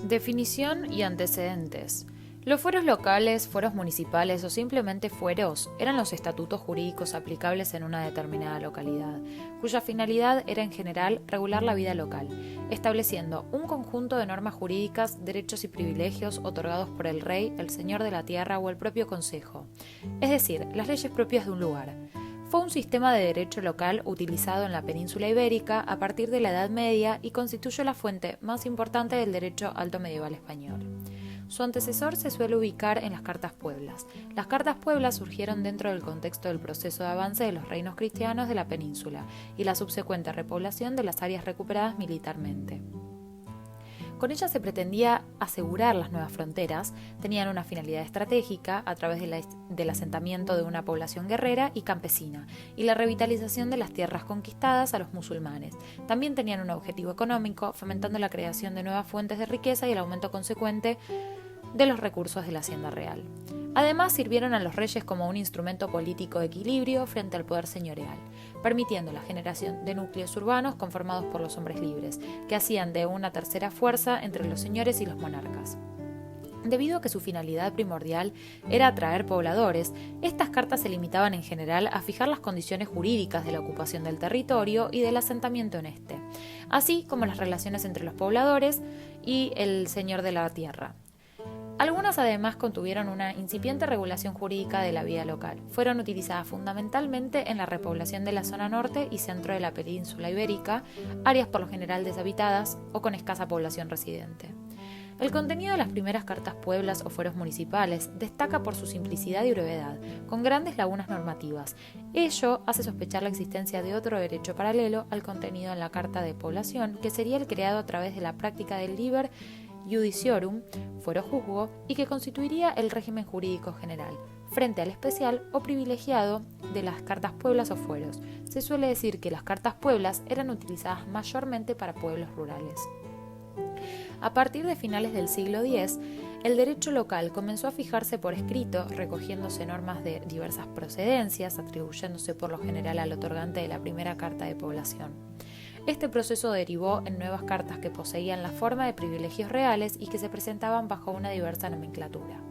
Definición y antecedentes. Los fueros locales, fueros municipales o simplemente fueros eran los estatutos jurídicos aplicables en una determinada localidad, cuya finalidad era en general regular la vida local, estableciendo un conjunto de normas jurídicas, derechos y privilegios otorgados por el rey, el señor de la tierra o el propio consejo, es decir, las leyes propias de un lugar. Fue un sistema de derecho local utilizado en la península ibérica a partir de la Edad Media y constituyó la fuente más importante del derecho alto medieval español. Su antecesor se suele ubicar en las Cartas Pueblas. Las Cartas Pueblas surgieron dentro del contexto del proceso de avance de los reinos cristianos de la península y la subsecuente repoblación de las áreas recuperadas militarmente. Con ellas se pretendía asegurar las nuevas fronteras, tenían una finalidad estratégica a través del asentamiento de una población guerrera y campesina y la revitalización de las tierras conquistadas a los musulmanes. También tenían un objetivo económico, fomentando la creación de nuevas fuentes de riqueza y el aumento consecuente de los recursos de la hacienda real. Además, sirvieron a los reyes como un instrumento político de equilibrio frente al poder señorial, permitiendo la generación de núcleos urbanos conformados por los hombres libres, que hacían de una tercera fuerza entre los señores y los monarcas. Debido a que su finalidad primordial era atraer pobladores, estas cartas se limitaban en general a fijar las condiciones jurídicas de la ocupación del territorio y del asentamiento en este, así como las relaciones entre los pobladores y el señor de la tierra. Algunas además contuvieron una incipiente regulación jurídica de la vida local. Fueron utilizadas fundamentalmente en la repoblación de la zona norte y centro de la península ibérica, áreas por lo general deshabitadas o con escasa población residente. El contenido de las primeras cartas pueblas o fueros municipales destaca por su simplicidad y brevedad, con grandes lagunas normativas. Ello hace sospechar la existencia de otro derecho paralelo al contenido en la carta de población, que sería el creado a través de la práctica del liber judiciorum, fuero juzgo, y que constituiría el régimen jurídico general, frente al especial o privilegiado de las cartas pueblas o fueros. Se suele decir que las cartas pueblas eran utilizadas mayormente para pueblos rurales. A partir de finales del siglo X, el derecho local comenzó a fijarse por escrito, recogiéndose normas de diversas procedencias, atribuyéndose por lo general al otorgante de la primera carta de población. Este proceso derivó en nuevas cartas que poseían la forma de privilegios reales y que se presentaban bajo una diversa nomenclatura.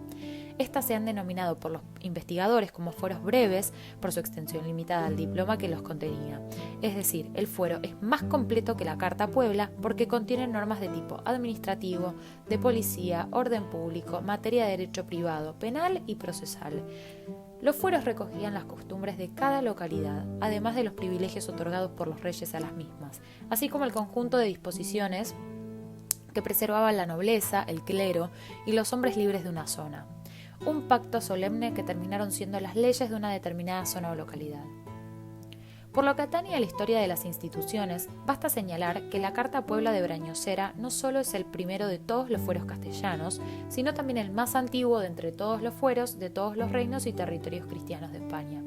Estas se han denominado por los investigadores como fueros breves por su extensión limitada al diploma que los contenía. Es decir, el fuero es más completo que la Carta Puebla porque contiene normas de tipo administrativo, de policía, orden público, materia de derecho privado, penal y procesal. Los fueros recogían las costumbres de cada localidad, además de los privilegios otorgados por los reyes a las mismas, así como el conjunto de disposiciones que preservaban la nobleza, el clero y los hombres libres de una zona. Un pacto solemne que terminaron siendo las leyes de una determinada zona o localidad. Por lo que atañe a la historia de las instituciones, basta señalar que la Carta Puebla de Brañosera no solo es el primero de todos los fueros castellanos, sino también el más antiguo de entre todos los fueros de todos los reinos y territorios cristianos de España.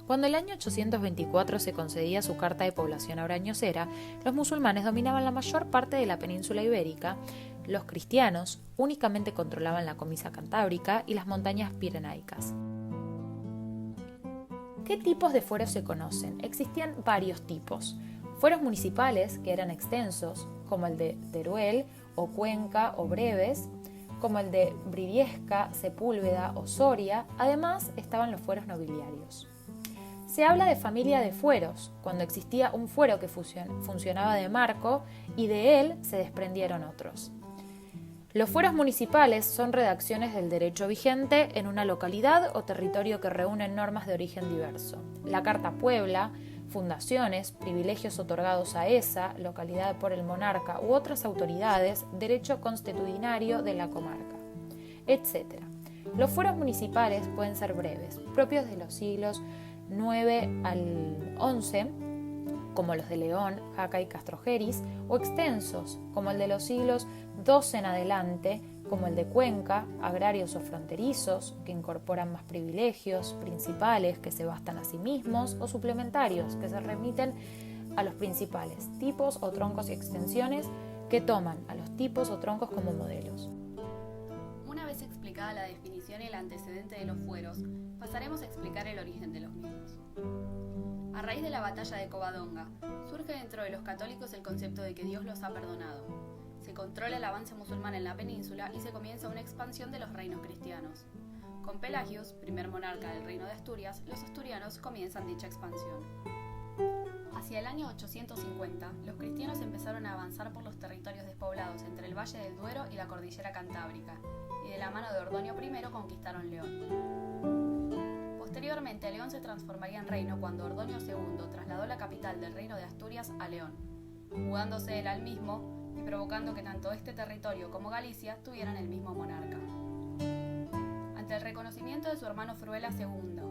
Cuando el año 824 se concedía su carta de población a Brañosera, los musulmanes dominaban la mayor parte de la península ibérica, los cristianos únicamente controlaban la Comisa Cantábrica y las montañas pirenaicas. ¿Qué tipos de fueros se conocen? Existían varios tipos. Fueros municipales, que eran extensos, como el de Teruel o Cuenca o Breves, como el de Briviesca, Sepúlveda o Soria. Además, estaban los fueros nobiliarios. Se habla de familia de fueros, cuando existía un fuero que funcionaba de marco y de él se desprendieron otros. Los fueros municipales son redacciones del derecho vigente en una localidad o territorio que reúnen normas de origen diverso. La Carta Puebla, fundaciones, privilegios otorgados a esa localidad por el monarca u otras autoridades, derecho consuetudinario de la comarca, etc. Los fueros municipales pueden ser breves, propios de los siglos IX al XI, como los de León, Jaca y Castrojeris, o extensos, como el de los siglos XII en adelante, como el de Cuenca, agrarios o fronterizos, que incorporan más privilegios, principales, que se bastan a sí mismos, o suplementarios, que se remiten a los principales, tipos o troncos y extensiones, que toman a los tipos o troncos como modelos. Una vez explicada la definición y el antecedente de los fueros, pasaremos a explicar el origen de los mismos. A raíz de la batalla de Covadonga, surge dentro de los católicos el concepto de que Dios los ha perdonado. Se controla el avance musulmán en la península y se comienza una expansión de los reinos cristianos. Con Pelagius, primer monarca del reino de Asturias, los asturianos comienzan dicha expansión. Hacia el año 850, los cristianos empezaron a avanzar por los territorios despoblados entre el Valle del Duero y la cordillera Cantábrica, y de la mano de Ordonio I conquistaron León. Posteriormente, León se transformaría en reino cuando Ordonio II trasladó la capital del reino de Asturias a León, mudándose él al mismo y provocando que tanto este territorio como Galicia tuvieran el mismo monarca. Ante el reconocimiento de su hermano Fruela II,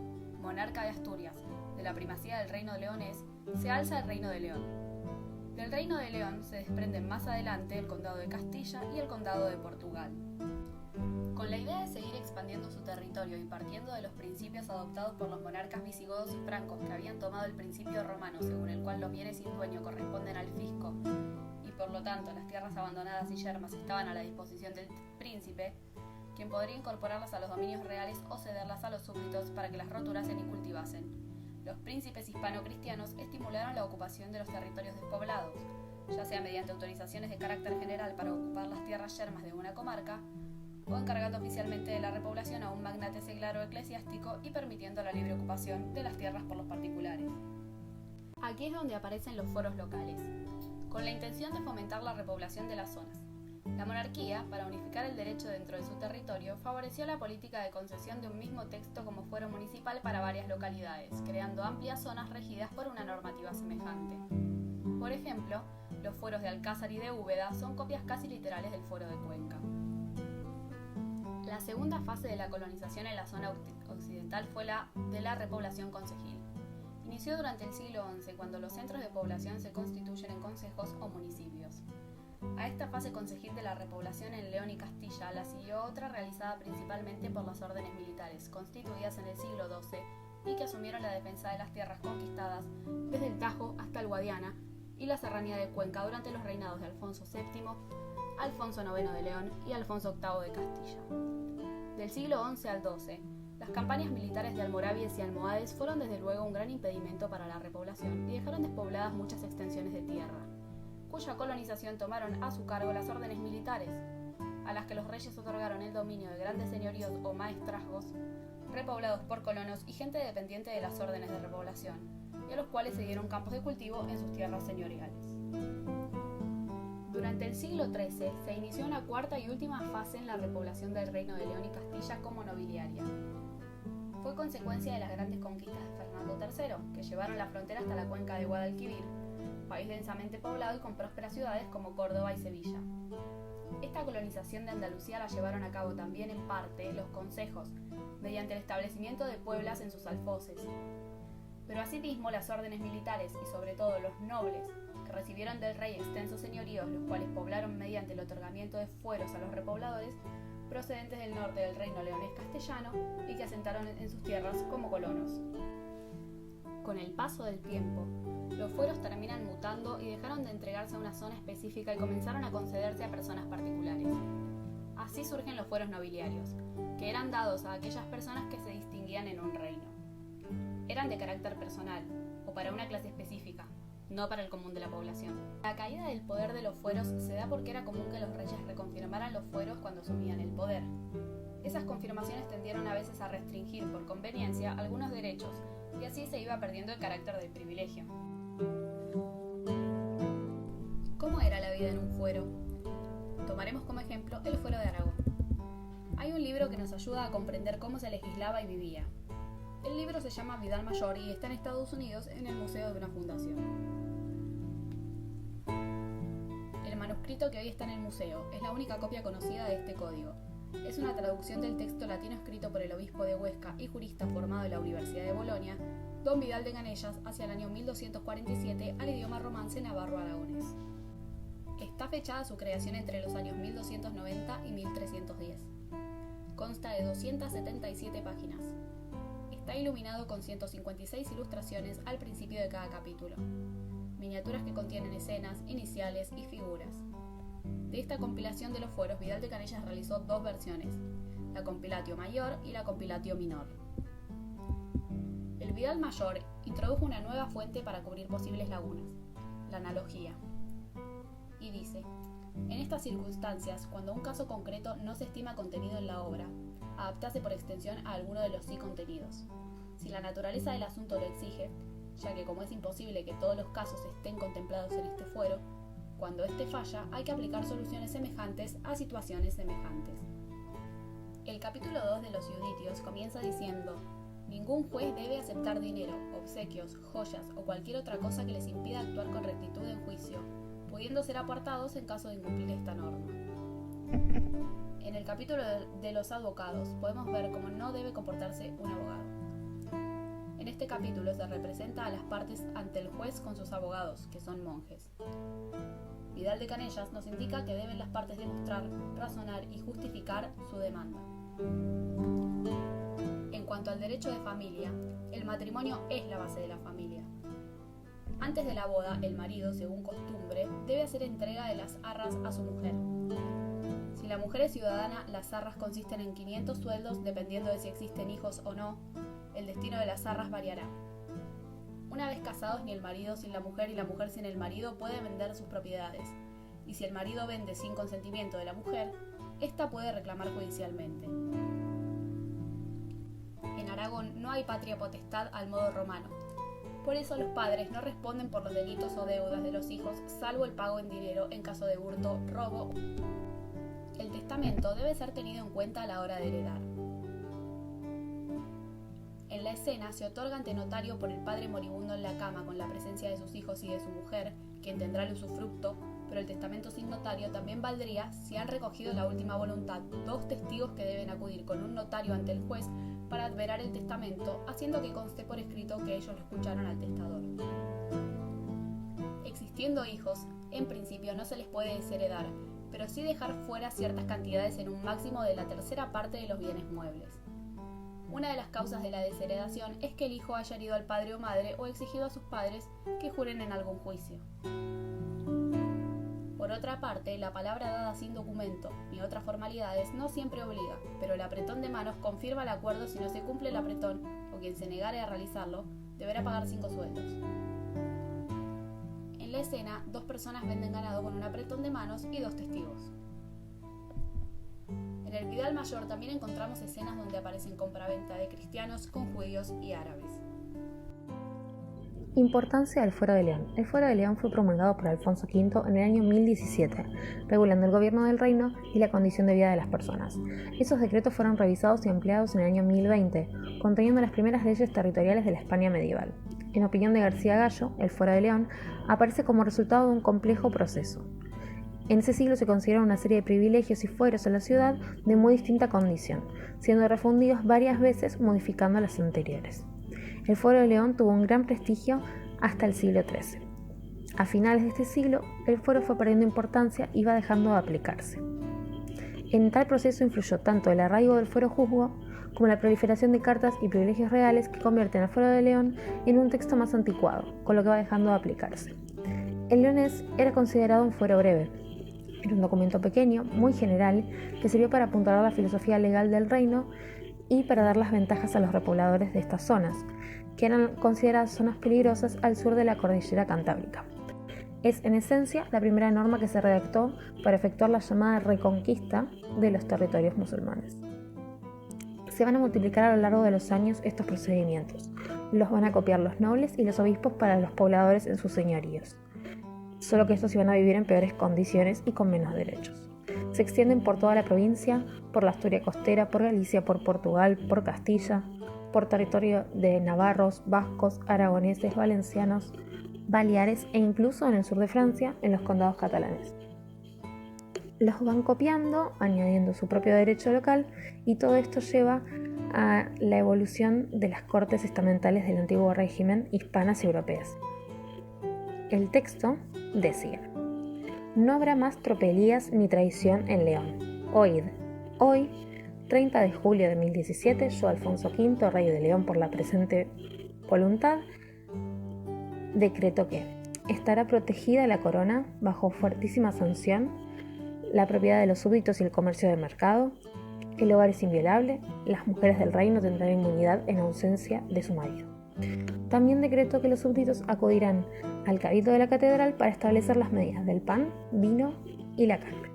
monarca de Asturias, de la primacía del reino leonés, se alza el reino de León. Del reino de León se desprenden más adelante el condado de Castilla y el condado de Portugal. Con la idea de seguir expandiendo su territorio y partiendo de los principios adoptados por los monarcas visigodos y francos que habían tomado el principio romano según el cual los bienes sin dueño corresponden al fisco y por lo tanto las tierras abandonadas y yermas estaban a la disposición del príncipe, quien podría incorporarlas a los dominios reales o cederlas a los súbditos para que las roturasen y cultivasen. Los príncipes hispano-cristianos estimularon la ocupación de los territorios despoblados, ya sea mediante autorizaciones de carácter general para ocupar las tierras yermas de una comarca, o encargando oficialmente de la repoblación a un magnate seglar o eclesiástico y permitiendo la libre ocupación de las tierras por los particulares. Aquí es donde aparecen los fueros locales, con la intención de fomentar la repoblación de las zonas. La monarquía, para unificar el derecho dentro de su territorio, favoreció la política de concesión de un mismo texto como fuero municipal para varias localidades, creando amplias zonas regidas por una normativa semejante. Por ejemplo, los fueros de Alcázar y de Úbeda son copias casi literales del fuero de Cuenca. La segunda fase de la colonización en la zona occidental fue la de la repoblación concejil. Inició durante el siglo XI, cuando los centros de población se constituyen en concejos o municipios. A esta fase concejil de la repoblación en León y Castilla la siguió otra realizada principalmente por las órdenes militares, constituidas en el siglo XII y que asumieron la defensa de las tierras conquistadas desde el Tajo hasta el Guadiana y la serranía de Cuenca durante los reinados de Alfonso VII, Alfonso IX de León y Alfonso VIII de Castilla. Del siglo XI al XII, las campañas militares de almorávides y almohades fueron desde luego un gran impedimento para la repoblación y dejaron despobladas muchas extensiones de tierra, cuya colonización tomaron a su cargo las órdenes militares, a las que los reyes otorgaron el dominio de grandes señoríos o maestrazgos, repoblados por colonos y gente dependiente de las órdenes de repoblación, y a los cuales se dieron campos de cultivo en sus tierras señoriales. Durante el siglo XIII se inició una cuarta y última fase en la repoblación del reino de León y Castilla como nobiliaria. Fue consecuencia de las grandes conquistas de Fernando III, que llevaron la frontera hasta la cuenca de Guadalquivir, país densamente poblado y con prósperas ciudades como Córdoba y Sevilla. Esta colonización de Andalucía la llevaron a cabo también en parte los concejos, mediante el establecimiento de pueblas en sus alfoces. Pero asimismo las órdenes militares y sobre todo los nobles, que recibieron del rey extensos señoríos, los cuales poblaron mediante el otorgamiento de fueros a los repobladores, procedentes del norte del reino leonés castellano y que asentaron en sus tierras como colonos. Con el paso del tiempo, los fueros terminan mutando y dejaron de entregarse a una zona específica y comenzaron a concederse a personas particulares. Así surgen los fueros nobiliarios, que eran dados a aquellas personas que se distinguían en un reino. Eran de carácter personal, o para una clase específica, no para el común de la población. La caída del poder de los fueros se da porque era común que los reyes reconfirmaran los fueros cuando asumían el poder. Esas confirmaciones tendieron a veces a restringir por conveniencia algunos derechos, y así se iba perdiendo el carácter del privilegio. ¿Cómo era la vida en un fuero? Tomaremos como ejemplo el fuero de Aragón. Hay un libro que nos ayuda a comprender cómo se legislaba y vivía. El libro se llama Vidal Mayor y está en Estados Unidos en el museo de una fundación. El manuscrito que hoy está en el museo es la única copia conocida de este código. Es una traducción del texto latino escrito por el obispo de Huesca y jurista formado en la Universidad de Bolonia, don Vidal de Ganellas, hacia el año 1247 al idioma romance navarro-aragonés. Está fechada su creación entre los años 1290 y 1310. Consta de 277 páginas. Está iluminado con 156 ilustraciones al principio de cada capítulo, miniaturas que contienen escenas, iniciales y figuras. De esta compilación de los fueros, Vidal de Canellas realizó dos versiones, la Compilatio Mayor y la Compilatio Minor. El Vidal Mayor introdujo una nueva fuente para cubrir posibles lagunas, la analogía, y dice: En estas circunstancias, cuando un caso concreto no se estima contenido en la obra, adaptase por extensión a alguno de los sí contenidos. Si la naturaleza del asunto lo exige, ya que como es imposible que todos los casos estén contemplados en este fuero, cuando éste falla hay que aplicar soluciones semejantes a situaciones semejantes. El capítulo 2 de los Iuditios comienza diciendo: ningún juez debe aceptar dinero, obsequios, joyas o cualquier otra cosa que les impida actuar con rectitud en juicio, pudiendo ser apartados en caso de incumplir esta norma. En el capítulo de los advocados podemos ver cómo no debe comportarse un abogado. En este capítulo se representa a las partes ante el juez con sus abogados, que son monjes. Vidal de Canellas nos indica que deben las partes demostrar, razonar y justificar su demanda. En cuanto al derecho de familia, el matrimonio es la base de la familia. Antes de la boda, el marido, según costumbre, debe hacer entrega de las arras a su mujer. Si la mujer es ciudadana, las arras consisten en 500 sueldos dependiendo de si existen hijos o no. El destino de las arras variará. Una vez casados, ni el marido sin la mujer y la mujer sin el marido pueden vender sus propiedades, y si el marido vende sin consentimiento de la mujer, ésta puede reclamar judicialmente. En Aragón no hay patria potestad al modo romano. Por eso los padres no responden por los delitos o deudas de los hijos, salvo el pago en dinero en caso de hurto, robo. El testamento debe ser tenido en cuenta a la hora de heredar. En la escena se otorga ante notario por el padre moribundo en la cama con la presencia de sus hijos y de su mujer, quien tendrá el usufructo, pero el testamento sin notario también valdría si han recogido la última voluntad dos testigos que deben acudir con un notario ante el juez para adverar el testamento, haciendo que conste por escrito que ellos lo escucharon al testador. Existiendo hijos, en principio no se les puede desheredar, pero sí dejar fuera ciertas cantidades en un máximo de la tercera parte de los bienes muebles. Una de las causas de la desheredación es que el hijo haya herido al padre o madre o exigido a sus padres que juren en algún juicio. Por otra parte, la palabra dada sin documento ni otras formalidades no siempre obliga, pero el apretón de manos confirma el acuerdo si no se cumple el apretón o quien se negare a realizarlo deberá pagar 5 sueldos. En la escena, 2 personas venden ganado con un apretón de manos y 2 testigos. En el Vidal Mayor también encontramos escenas donde aparecen compraventa de cristianos con judíos y árabes. Importancia del Fuero de León. El Fuero de León fue promulgado por Alfonso V en el año 1017, regulando el gobierno del reino y la condición de vida de las personas. Esos decretos fueron revisados y ampliados en el año 1020, conteniendo las primeras leyes territoriales de la España medieval. En opinión de García Gallo, el Fuero de León aparece como resultado de un complejo proceso. En ese siglo se consideraron una serie de privilegios y fueros en la ciudad de muy distinta condición, siendo refundidos varias veces modificando las anteriores. El Fuero de León tuvo un gran prestigio hasta el siglo XIII. A finales de este siglo, el fuero fue perdiendo importancia y va dejando de aplicarse. En tal proceso influyó tanto el arraigo del fuero juzgo como la proliferación de cartas y privilegios reales que convierten al Fuero de León en un texto más anticuado, con lo que va dejando de aplicarse. El leonés era considerado un fuero breve. Era un documento pequeño, muy general, que sirvió para apuntalar la filosofía legal del reino y para dar las ventajas a los repobladores de estas zonas, que eran consideradas zonas peligrosas al sur de la cordillera cantábrica. Es, en esencia, la primera norma que se redactó para efectuar la llamada reconquista de los territorios musulmanes. Se van a multiplicar a lo largo de los años estos procedimientos. Los van a copiar los nobles y los obispos para los pobladores en sus señoríos. Solo que estos iban a vivir en peores condiciones y con menos derechos. Se extienden por toda la provincia, por la Asturias costera, por Galicia, por Portugal, por Castilla, por territorio de navarros, vascos, aragoneses, valencianos, baleares e incluso en el sur de Francia, en los condados catalanes. Los van copiando, añadiendo su propio derecho local, y todo esto lleva a la evolución de las cortes estamentales del antiguo régimen hispanas y europeas. El texto decía: no habrá más tropelías ni traición en León. Oíd, hoy, 30 de julio de 1017, yo, Alfonso V, rey de León, por la presente voluntad, decreto que estará protegida la corona bajo fuertísima sanción, la propiedad de los súbditos y el comercio de mercado, el hogar es inviolable, las mujeres del reino tendrán inmunidad en ausencia de su marido. También decretó que los súbditos acudirán al cabildo de la catedral para establecer las medidas del pan, vino y la carne,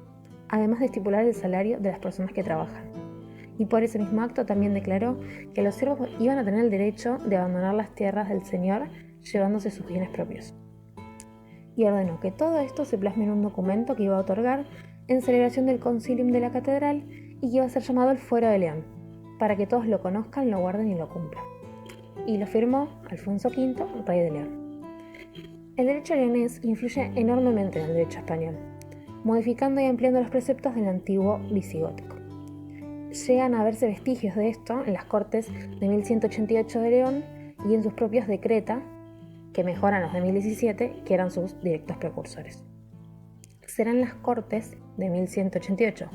además de estipular el salario de las personas que trabajan. Y por ese mismo acto también declaró que los siervos iban a tener el derecho de abandonar las tierras del Señor llevándose sus bienes propios. Y ordenó que todo esto se plasme en un documento que iba a otorgar en celebración del concilium de la catedral y que iba a ser llamado el Fuero de León, para que todos lo conozcan, lo guarden y lo cumplan. Y lo firmó Alfonso V, rey de León. El derecho leonés influye enormemente en el derecho español, modificando y ampliando los preceptos del antiguo visigótico. Llegan a verse vestigios de esto en las Cortes de 1188 de León y en sus propios decreta, que mejoran los de 1017, que eran sus directos precursores. Serán las Cortes de 1188,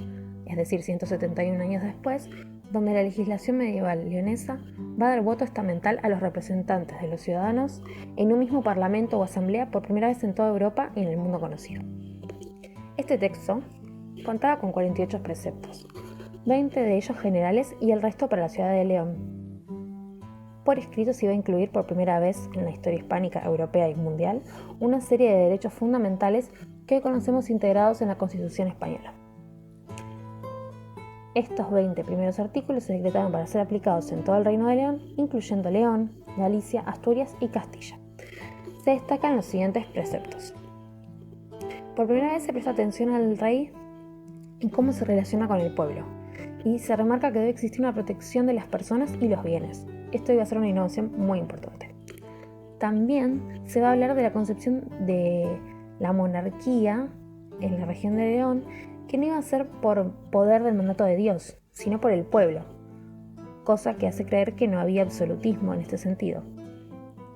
es decir, 171 años después, donde la legislación medieval leonesa va a dar voto estamental a los representantes de los ciudadanos en un mismo parlamento o asamblea por primera vez en toda Europa y en el mundo conocido. Este texto contaba con 48 preceptos, 20 de ellos generales y el resto para la ciudad de León. Por escrito se iba a incluir por primera vez en la historia hispánica, europea y mundial una serie de derechos fundamentales que hoy conocemos integrados en la Constitución española. Estos 20 primeros artículos se decretaron para ser aplicados en todo el Reino de León, incluyendo León, Galicia, Asturias y Castilla. Se destacan los siguientes preceptos. Por primera vez se presta atención al rey en cómo se relaciona con el pueblo, y se remarca que debe existir una protección de las personas y los bienes. Esto iba a ser una innovación muy importante. También se va a hablar de la concepción de la monarquía en la región de León, que no iba a ser por poder del mandato de Dios, sino por el pueblo, cosa que hace creer que no había absolutismo en este sentido.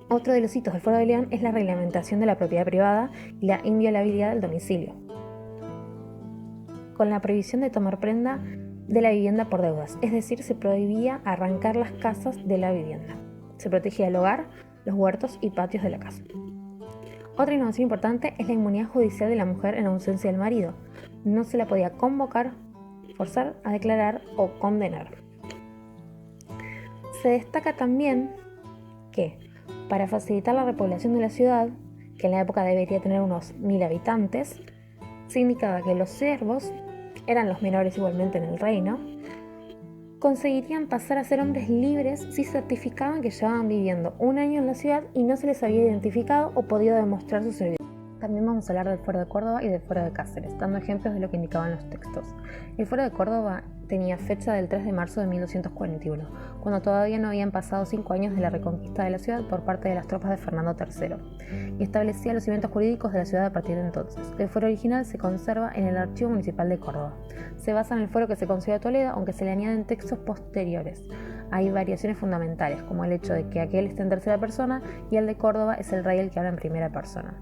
Otro de los hitos del Fuero de León es la reglamentación de la propiedad privada y la inviolabilidad del domicilio, con la prohibición de tomar prenda de la vivienda por deudas, es decir, se prohibía arrancar las casas de la vivienda. Se protegía el hogar, los huertos y patios de la casa. Otra innovación importante es la inmunidad judicial de la mujer en ausencia del marido. No se la podía convocar, forzar a declarar o condenar. Se destaca también que, para facilitar la repoblación de la ciudad, que en la época debería tener unos 1000 habitantes, se indicaba que los siervos, eran los menores igualmente en el reino, conseguirían pasar a ser hombres libres si certificaban que llevaban viviendo un año en la ciudad y no se les había identificado o podido demostrar su servicio. También vamos a hablar del Fuero de Córdoba y del Fuero de Cáceres, dando ejemplos de lo que indicaban los textos. El Fuero de Córdoba tenía fecha del 3 de marzo de 1241, cuando todavía no habían pasado 5 años de la reconquista de la ciudad por parte de las tropas de Fernando III, y establecía los cimientos jurídicos de la ciudad a partir de entonces. El fuero original se conserva en el Archivo Municipal de Córdoba. Se basa en el fuero que se concedió a Toledo, aunque se le añaden textos posteriores. Hay variaciones fundamentales, como el hecho de que aquel está en tercera persona y el de Córdoba es el rey el que habla en primera persona.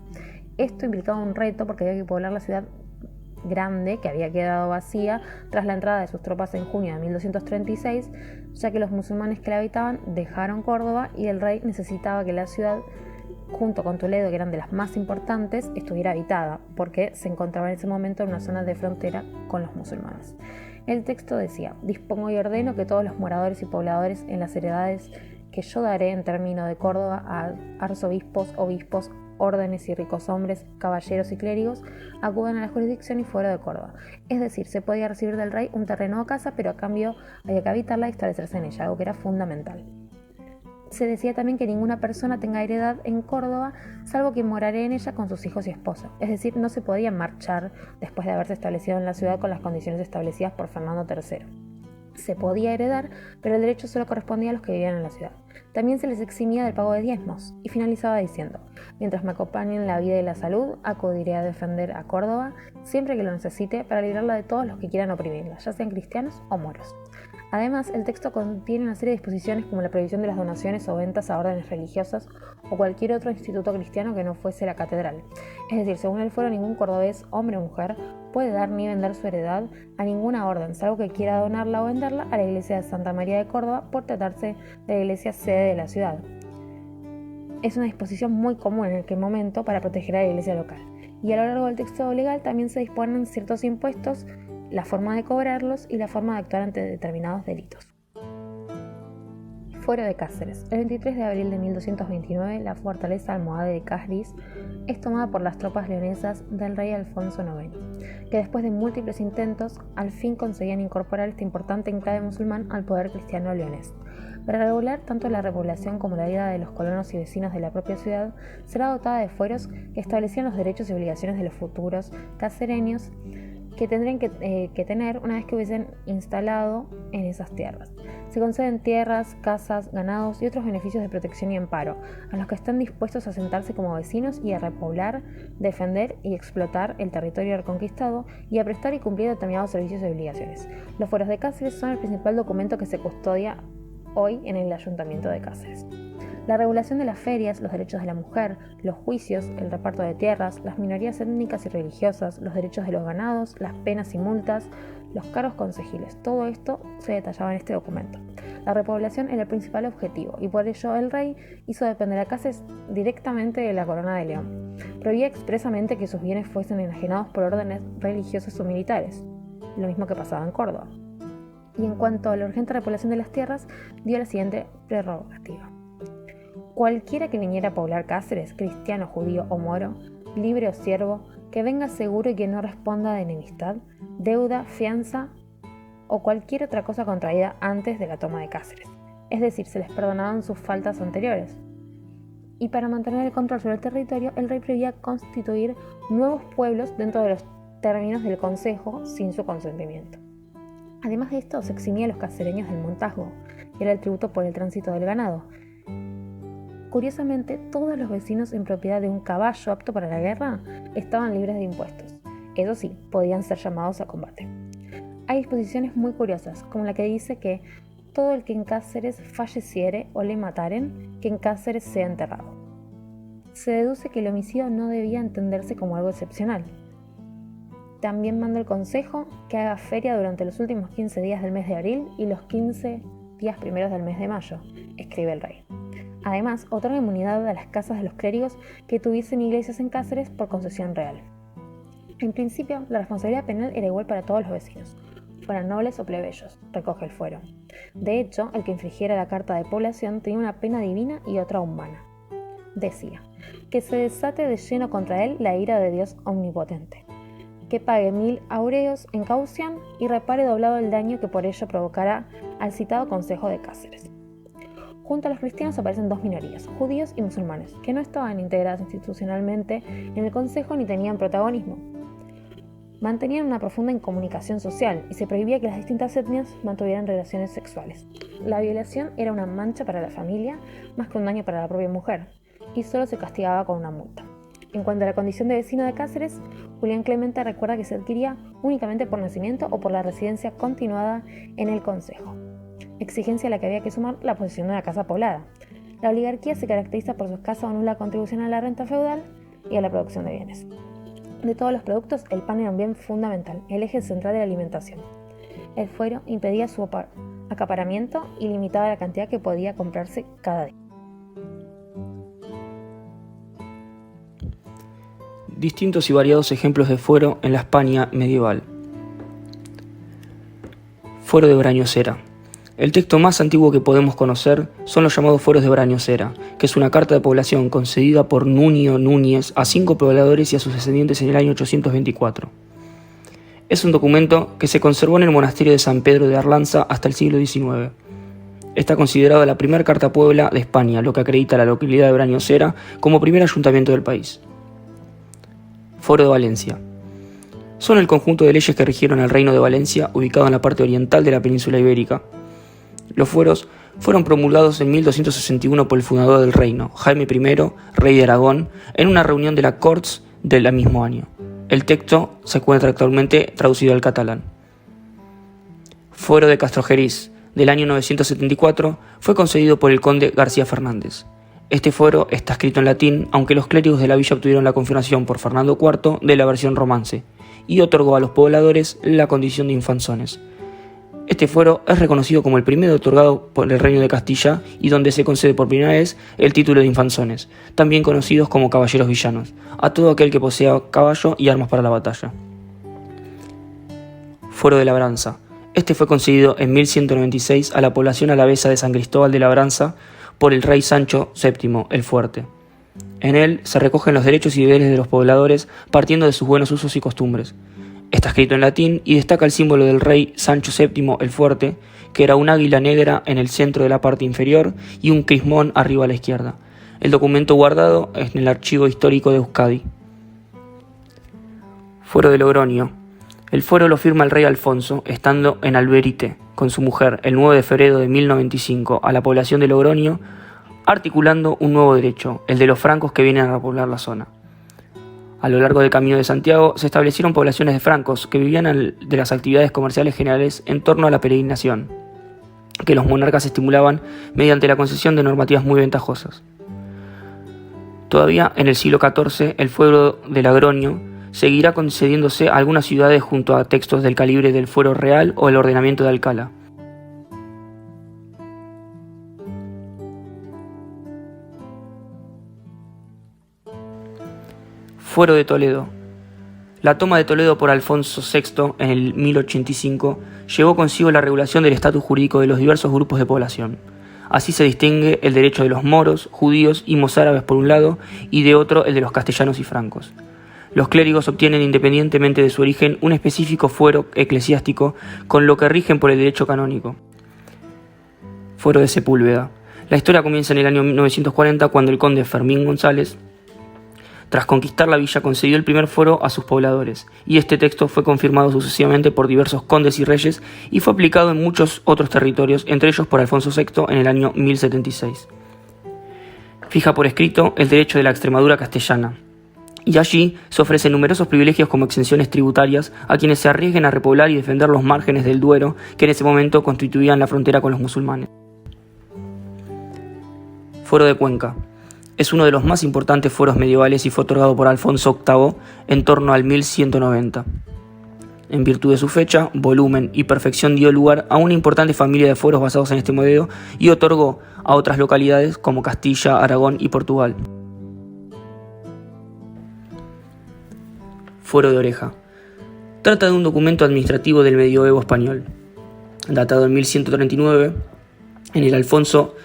Esto implicaba un reto porque había que poblar la ciudad grande, que había quedado vacía tras la entrada de sus tropas en junio de 1236, ya que los musulmanes que la habitaban dejaron Córdoba y el rey necesitaba que la ciudad, junto con Toledo, que eran de las más importantes, estuviera habitada, porque se encontraba en ese momento en una zona de frontera con los musulmanes. El texto decía: dispongo y ordeno que todos los moradores y pobladores en las heredades que yo daré en término de Córdoba a arzobispos, obispos, órdenes y ricos hombres, caballeros y clérigos, acudan a la jurisdicción y fuero de Córdoba. Es decir, se podía recibir del rey un terreno o casa, pero a cambio había que habitarla y establecerse en ella, algo que era fundamental. Se decía también que ninguna persona tenga heredad en Córdoba, salvo que morare en ella con sus hijos y esposa. Es decir, no se podía marchar después de haberse establecido en la ciudad con las condiciones establecidas por Fernando III. Se podía heredar, pero el derecho solo correspondía a los que vivían en la ciudad. También se les eximía del pago de diezmos, y finalizaba diciendo: mientras me acompañen la vida y la salud, acudiré a defender a Córdoba siempre que lo necesite para librarla de todos los que quieran oprimirla, ya sean cristianos o moros. Además, el texto contiene una serie de disposiciones como la prohibición de las donaciones o ventas a órdenes religiosas o cualquier otro instituto cristiano que no fuese la catedral. Es decir, según el fuero, ningún cordobés, hombre o mujer, puede dar ni vender su heredad a ninguna orden, salvo que quiera donarla o venderla a la iglesia de Santa María de Córdoba por tratarse de la iglesia sede de la ciudad. Es una disposición muy común en aquel momento para proteger a la iglesia local. Y a lo largo del texto legal también se disponen ciertos impuestos, la forma de cobrarlos y la forma de actuar ante determinados delitos. El Fuero de Cáceres. El 23 de abril de 1229, la fortaleza almohade de Cáceres es tomada por las tropas leonesas del rey Alfonso IX, que después de múltiples intentos, al fin conseguían incorporar este importante enclave musulmán al poder cristiano leonés. Para regular tanto la repoblación como la vida de los colonos y vecinos de la propia ciudad, será dotada de fueros que establecían los derechos y obligaciones de los futuros cacereños que tendrían que tener una vez que hubiesen instalado en esas tierras. Se conceden tierras, casas, ganados y otros beneficios de protección y amparo a los que están dispuestos a sentarse como vecinos y a repoblar, defender y explotar el territorio reconquistado y a prestar y cumplir determinados servicios y obligaciones. Los fueros de Cáceres son el principal documento que se custodia hoy en el Ayuntamiento de Cáceres. La regulación de las ferias, los derechos de la mujer, los juicios, el reparto de tierras, las minorías étnicas y religiosas, los derechos de los ganados, las penas y multas, los cargos concejiles, todo esto se detallaba en este documento. La repoblación era el principal objetivo y por ello el rey hizo depender a Cáceres directamente de la corona de León. Prohibía expresamente que sus bienes fuesen enajenados por órdenes religiosas o militares, lo mismo que pasaba en Córdoba. Y en cuanto a la urgente repoblación de las tierras, dio la siguiente prerrogativa. Cualquiera que viniera a poblar Cáceres, cristiano, judío o moro, libre o siervo, que venga seguro y que no responda de enemistad, deuda, fianza o cualquier otra cosa contraída antes de la toma de Cáceres. Es decir, se les perdonaban sus faltas anteriores. Y para mantener el control sobre el territorio, el rey prohibía constituir nuevos pueblos dentro de los términos del consejo sin su consentimiento. Además de esto, se eximía a los cacereños del montazgo, que era el tributo por el tránsito del ganado. Curiosamente, todos los vecinos en propiedad de un caballo apto para la guerra estaban libres de impuestos. Eso sí, podían ser llamados a combate. Hay disposiciones muy curiosas, como la que dice que todo el que en Cáceres falleciere o le mataren, que en Cáceres sea enterrado. Se deduce que el homicidio no debía entenderse como algo excepcional. También manda el consejo que haga feria durante los últimos 15 días del mes de abril y los 15 días primeros del mes de mayo, escribe el rey. Además, otorga inmunidad a las casas de los clérigos que tuviesen iglesias en Cáceres por concesión real. En principio, la responsabilidad penal era igual para todos los vecinos, fueran nobles o plebeyos, recoge el fuero. De hecho, el que infringiera la carta de población tenía una pena divina y otra humana. Decía, que se desate de lleno contra él la ira de Dios omnipotente, que pague 1000 aureos en caución y repare doblado el daño que por ello provocará al citado Consejo de Cáceres. Junto a los cristianos aparecen dos minorías, judíos y musulmanes, que no estaban integradas institucionalmente en el Consejo ni tenían protagonismo. Mantenían una profunda incomunicación social y se prohibía que las distintas etnias mantuvieran relaciones sexuales. La violación era una mancha para la familia más que un daño para la propia mujer, y solo se castigaba con una multa. En cuanto a la condición de vecino de Cáceres, Julián Clemente recuerda que se adquiría únicamente por nacimiento o por la residencia continuada en el Consejo, exigencia a la que había que sumar la posesión de una casa poblada. La oligarquía se caracteriza por su escasa o nula contribución a la renta feudal y a la producción de bienes. De todos los productos, el pan era un bien fundamental, el eje central de la alimentación. El fuero impedía su acaparamiento y limitaba la cantidad que podía comprarse cada día. Distintos y variados ejemplos de fuero en la España medieval. Fuero de Brañosera. El texto más antiguo que podemos conocer son los llamados fueros de Brañosera, que es una carta de población concedida por Nuño Núñez a 5 pobladores y a sus descendientes en el año 824. Es un documento que se conservó en el monasterio de San Pedro de Arlanza hasta el siglo XIX. Está considerada la primera carta puebla de España, lo que acredita a la localidad de Brañosera como primer ayuntamiento del país. Foro de Valencia. Son el conjunto de leyes que rigieron el reino de Valencia, ubicado en la parte oriental de la península ibérica. Los fueros fueron promulgados en 1261 por el fundador del reino, Jaime I, rey de Aragón, en una reunión de la Corts del mismo año. El texto se encuentra actualmente traducido al catalán. Fuero de Castrojeriz, del año 974, fue concedido por el conde García Fernández. Este fuero está escrito en latín, aunque los clérigos de la villa obtuvieron la confirmación por Fernando IV de la versión romance, y otorgó a los pobladores la condición de infanzones. Este fuero es reconocido como el primero otorgado por el Reino de Castilla y donde se concede por primera vez el título de infanzones, también conocidos como caballeros villanos, a todo aquel que posea caballo y armas para la batalla. Fuero de Labranza. Este fue concedido en 1196 a la población alavesa de San Cristóbal de Labranza por el rey Sancho VII el Fuerte. En él se recogen los derechos y deberes de los pobladores partiendo de sus buenos usos y costumbres. Está escrito en latín y destaca el símbolo del rey Sancho VII el Fuerte, que era un águila negra en el centro de la parte inferior y un crismón arriba a la izquierda. El documento guardado en el Archivo Histórico de Euskadi. Fuero de Logroño. El fuero lo firma el rey Alfonso, estando en Alberite, con su mujer, el 9 de febrero de 1095, a la población de Logroño, articulando un nuevo derecho, el de los francos que vienen a repoblar la zona. A lo largo del Camino de Santiago se establecieron poblaciones de francos que vivían de las actividades comerciales generales en torno a la peregrinación, que los monarcas estimulaban mediante la concesión de normativas muy ventajosas. Todavía en el siglo XIV, el fuero de Logroño seguirá concediéndose a algunas ciudades junto a textos del calibre del fuero real o el ordenamiento de Alcalá. Fuero de Toledo. La toma de Toledo por Alfonso VI en el 1085 llevó consigo la regulación del estatus jurídico de los diversos grupos de población. Así se distingue el derecho de los moros, judíos y mozárabes por un lado, y de otro el de los castellanos y francos. Los clérigos obtienen, independientemente de su origen, un específico fuero eclesiástico con lo que rigen por el derecho canónico. Fuero de Sepúlveda. La historia comienza en el año 1940 cuando el conde Fermín González, tras conquistar la villa, concedió el primer fuero a sus pobladores, y este texto fue confirmado sucesivamente por diversos condes y reyes y fue aplicado en muchos otros territorios, entre ellos por Alfonso VI en el año 1076. Fija por escrito el derecho de la Extremadura castellana, y allí se ofrecen numerosos privilegios como exenciones tributarias a quienes se arriesguen a repoblar y defender los márgenes del Duero, que en ese momento constituían la frontera con los musulmanes. Fuero de Cuenca. Es uno de los más importantes fueros medievales y fue otorgado por Alfonso VIII en torno al 1190. En virtud de su fecha, volumen y perfección dio lugar a una importante familia de fueros basados en este modelo y otorgó a otras localidades como Castilla, Aragón y Portugal. Fuero de Oreja. Trata de un documento administrativo del medioevo español. Datado en 1139, en el Alfonso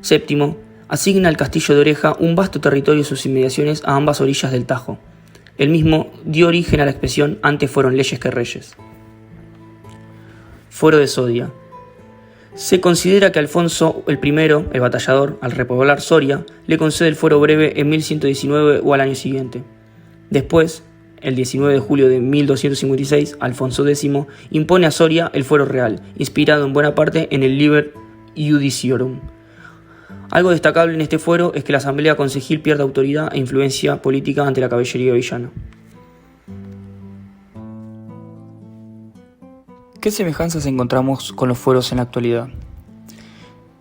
VII asigna al castillo de Oreja un vasto territorio y sus inmediaciones a ambas orillas del Tajo. El mismo dio origen a la expresión «antes fueron leyes que reyes». Fuero de Soria. Se considera que Alfonso I, el batallador, al repoblar Soria, le concede el fuero breve en 1119 o al año siguiente. Después, el 19 de julio de 1256, Alfonso X impone a Soria el fuero real, inspirado en buena parte en el Liber Judiciorum. Algo destacable en este fuero es que la asamblea concejil pierde autoridad e influencia política ante la caballería villana. ¿Qué semejanzas encontramos con los fueros en la actualidad?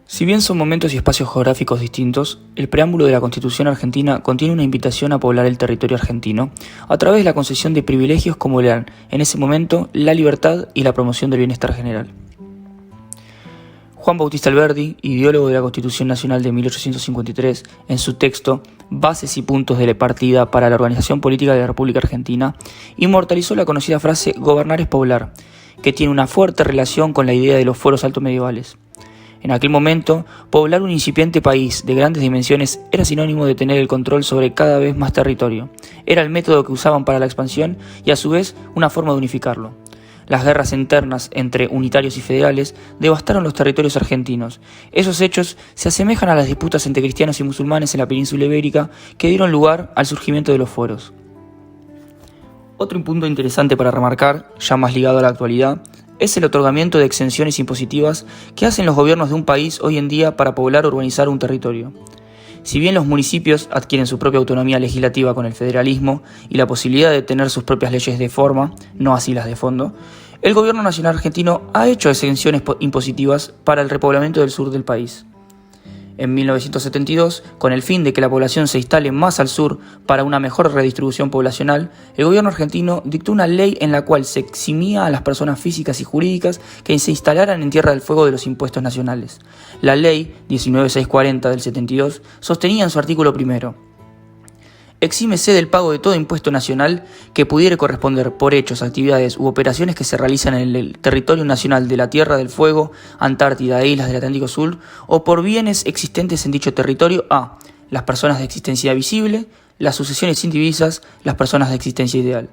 Si bien son momentos y espacios geográficos distintos, el preámbulo de la Constitución argentina contiene una invitación a poblar el territorio argentino a través de la concesión de privilegios como eran, en ese momento, la libertad y la promoción del bienestar general. Juan Bautista Alberdi, ideólogo de la Constitución Nacional de 1853, en su texto Bases y puntos de partida para la organización política de la República Argentina, inmortalizó la conocida frase «gobernar es poblar», que tiene una fuerte relación con la idea de los fueros altomedievales. En aquel momento, poblar un incipiente país de grandes dimensiones era sinónimo de tener el control sobre cada vez más territorio. Era el método que usaban para la expansión y a su vez una forma de unificarlo. Las guerras internas entre unitarios y federales devastaron los territorios argentinos. Esos hechos se asemejan a las disputas entre cristianos y musulmanes en la península ibérica que dieron lugar al surgimiento de los fueros. Otro punto interesante para remarcar, ya más ligado a la actualidad, es el otorgamiento de exenciones impositivas que hacen los gobiernos de un país hoy en día para poblar o urbanizar un territorio. Si bien los municipios adquieren su propia autonomía legislativa con el federalismo y la posibilidad de tener sus propias leyes de forma, no así las de fondo, el gobierno nacional argentino ha hecho exenciones impositivas para el repoblamiento del sur del país. En 1972, con el fin de que la población se instale más al sur para una mejor redistribución poblacional, el gobierno argentino dictó una ley en la cual se eximía a las personas físicas y jurídicas que se instalaran en Tierra del Fuego de los impuestos nacionales. La ley 19640 del 72 sostenía en su artículo primero: Exímese del pago de todo impuesto nacional que pudiere corresponder por hechos, actividades u operaciones que se realizan en el territorio nacional de la Tierra del Fuego, Antártida e islas del Atlántico Sur, o por bienes existentes en dicho territorio a las personas de existencia visible, las sucesiones indivisas, las personas de existencia ideal.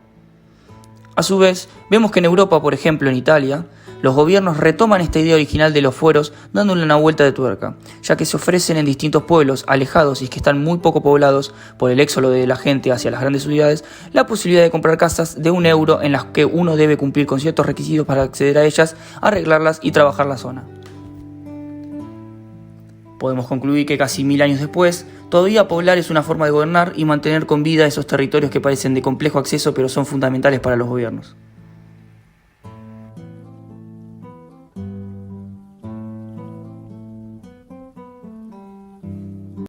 A su vez, vemos que en Europa, por ejemplo en Italia, los gobiernos retoman esta idea original de los fueros dándole una vuelta de tuerca, ya que se ofrecen en distintos pueblos alejados y que están muy poco poblados por el éxodo de la gente hacia las grandes ciudades, la posibilidad de comprar casas de €1 en las que uno debe cumplir con ciertos requisitos para acceder a ellas, arreglarlas y trabajar la zona. Podemos concluir que casi 1000 años después, todavía poblar es una forma de gobernar y mantener con vida esos territorios que parecen de complejo acceso pero son fundamentales para los gobiernos.